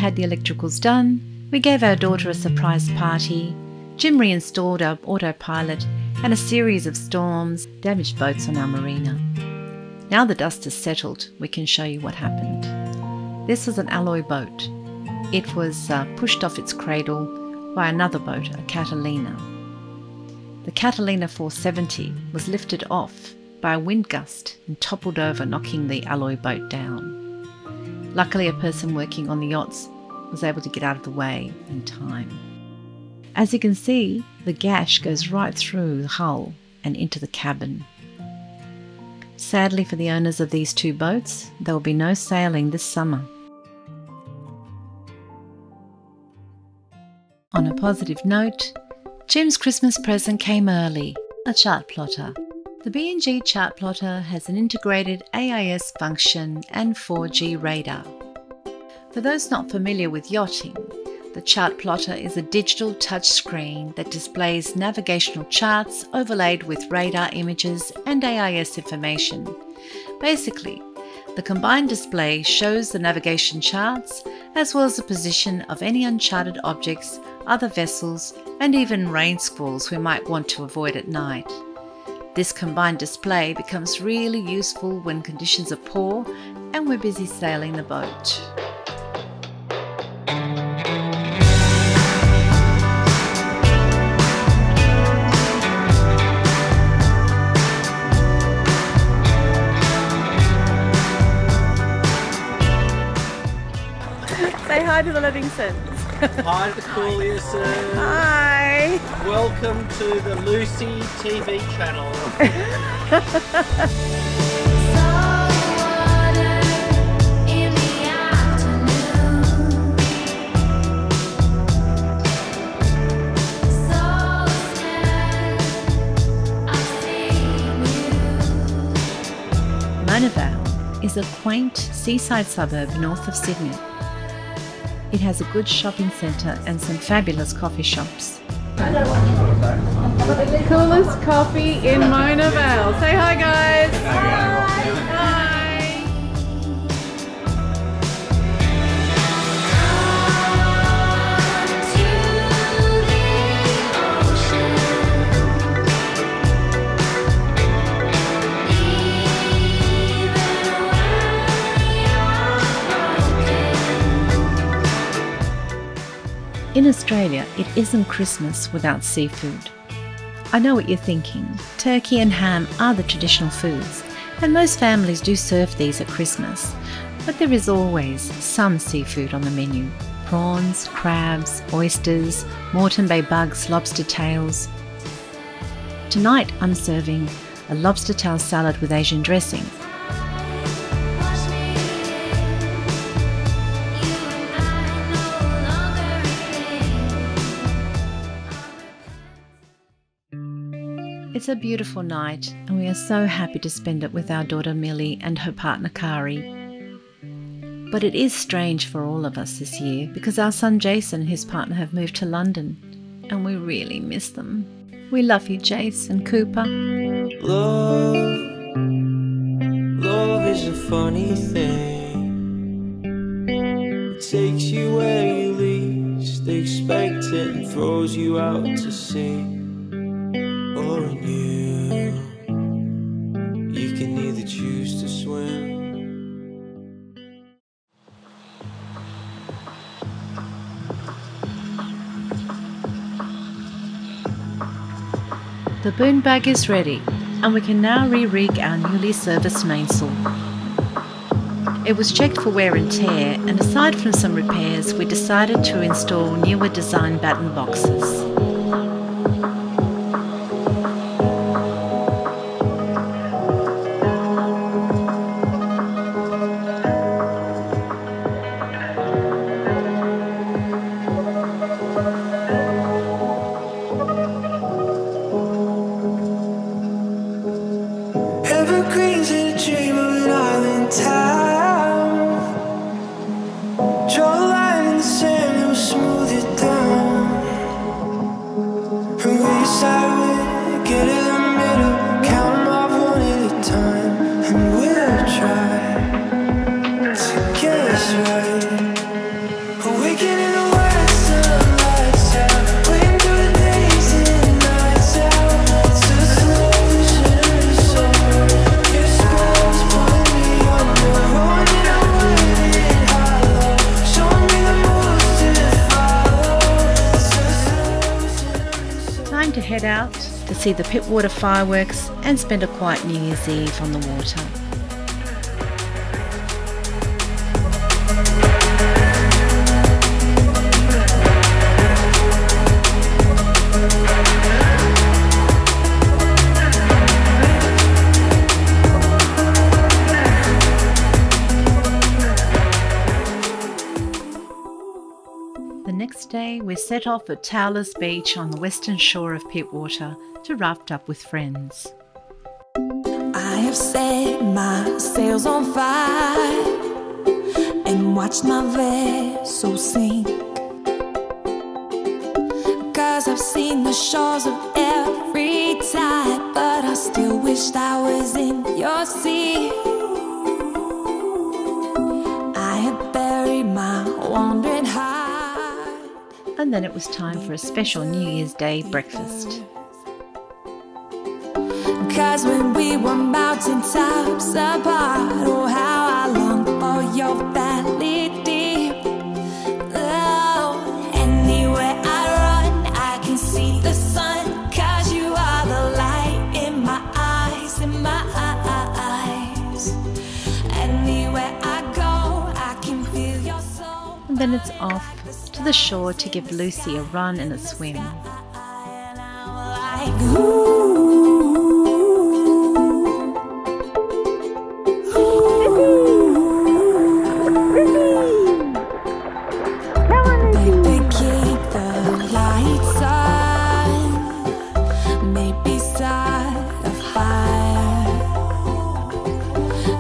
had the electricals done, we gave our daughter a surprise party, Jim reinstalled our autopilot, and a series of storms damaged boats on our marina. Now the dust has settled, we can show you what happened. This was an alloy boat. It was pushed off its cradle by another boat, a Catalina. The Catalina 470 was lifted off by a wind gust and toppled over, knocking the alloy boat down. Luckily, a person working on the yachts was able to get out of the way in time. As you can see, the gash goes right through the hull and into the cabin. Sadly for the owners of these two boats, there will be no sailing this summer. On a positive note, Jim's Christmas present came early, a chart plotter. The B&G chart plotter has an integrated AIS function and 4G radar. For those not familiar with yachting, the chart plotter is a digital touchscreen that displays navigational charts overlaid with radar images and AIS information. Basically, the combined display shows the navigation charts as well as the position of any uncharted objects, other vessels, and even rain squalls we might want to avoid at night. This combined display becomes really useful when conditions are poor and we're busy sailing the boat. Say hi to the Livingston. Hi to the Cooliuses. Hi. Welcome to the Lucy TV channel. Mona Vale is a quaint seaside suburb north of Sydney. It has a good shopping centre and some fabulous coffee shops. The coolest coffee in Mona Vale. Say hi, guys. Hi. In Australia, it isn't Christmas without seafood. I know what you're thinking. Turkey and ham are the traditional foods, and most families do serve these at Christmas. But there is always some seafood on the menu. Prawns, crabs, oysters, Moreton Bay bugs, lobster tails. Tonight I'm serving a lobster tail salad with Asian dressing. It's a beautiful night and we are so happy to spend it with our daughter Millie and her partner Kari. But it is strange for all of us this year because our son Jason and his partner have moved to London and we really miss them. We love you, Jace and Cooper. Love is a funny thing. It takes you where you least expect it and throws you out to sea. Or in you can either choose to swim. The boom bag is ready and we can now re-rig our newly serviced mainsail. It was checked for wear and tear, and aside from some repairs we decided to install newer design batten boxes. Evergreens in a dream of an island town. Draw a line in the sand and we'll smooth it down. Time to head out to see the Pittwater fireworks and spend a quiet New Year's Eve on the water. The next day, we set off at Towler's Beach on the western shore of Pittwater to raft up with friends. I have set my sails on fire and watched my vessel sink, 'cause I've seen the shores of every tide, but I still wished I was in your sea. I had buried my wandering heart. And then it was time for a special New Year's Day breakfast. 'Cause when we were mountain tops apart, oh how I longed for your valley deep. Oh, anywhere I run, I can see the sun, 'cause you are the light in my eyes, in my eyes. Anywhere I go, I can feel your soul. And then it's off to the shore to give Lucy a run and a swim.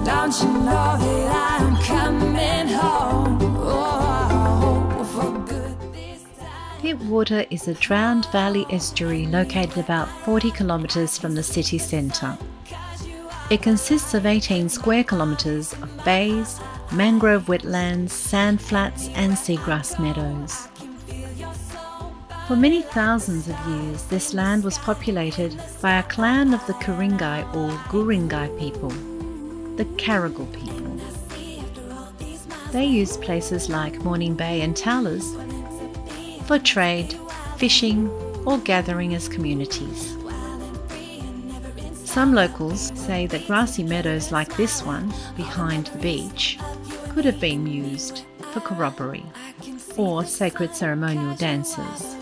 Don't you know that I'm coming home? Oh, for good this time. Pittwater is a drowned valley estuary located about 40 kilometres from the city centre. It consists of 18 square kilometres of bays, mangrove wetlands, sand flats and seagrass meadows. For many thousands of years, this land was populated by a clan of the Ku-ring-gai or Gu-ring-gai people, the Caragal people. They used places like Morning Bay and Towlers for trade, fishing or gathering as communities. Some locals say that grassy meadows like this one behind the beach could have been used for corroboree or sacred ceremonial dances.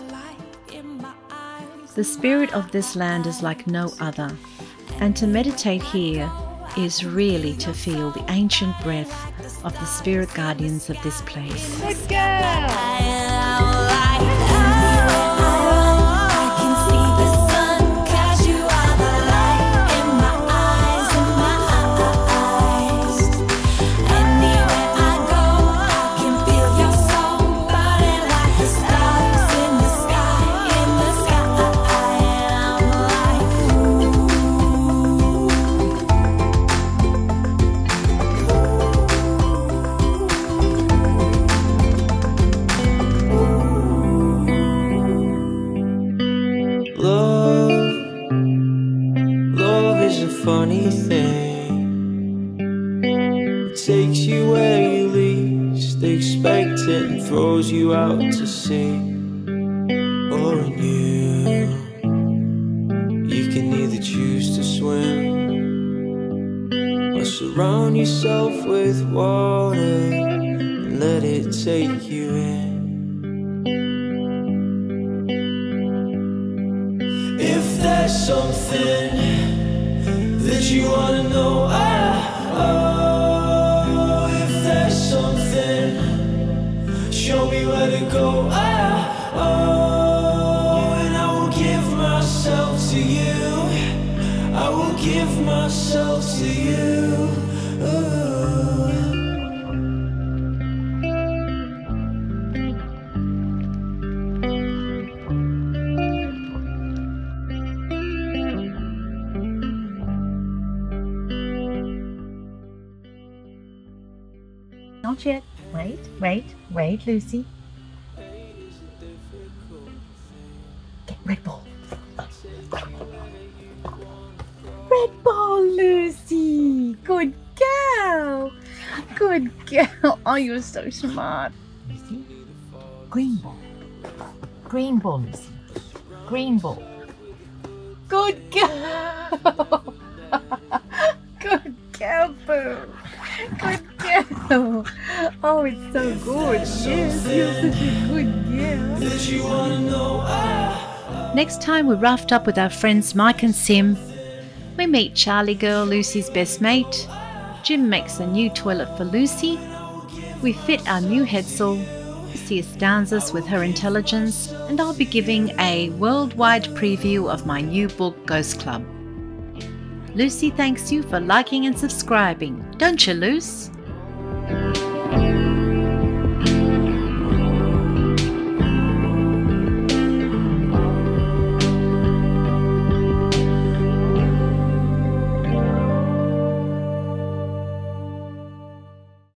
The spirit of this land is like no other, and to meditate here is really to feel the ancient breath of the spirit guardians of this place. Good girl! Love is a funny thing. It takes you where you least expect it and throws you out to sea. Or in you can either choose to swim or surround yourself with water and let it take you in. If there's something that you wanna know, if there's something, show me where to go, and I will give myself to you, I will give myself to you. Not yet. Wait, Lucy. Get Red Bull. Red Bull, Lucy. Good girl. Good girl. Oh, you're so smart. Lucy. Green ball. Green ball, Lucy. Green ball. Good girl. Good girl, Boo. Good girl. Oh, it's so good. Yes, you're such a good girl. Next time we're roughed up with our friends Mike and Sim. We meet Charlie Girl, Lucy's best mate. Jim makes a new toilet for Lucy. We fit our new head saw. Lucy astounds us with her intelligence, and I'll be giving a worldwide preview of my new book, Ghost Club. Lucy thanks you for liking and subscribing, don't you, Luce?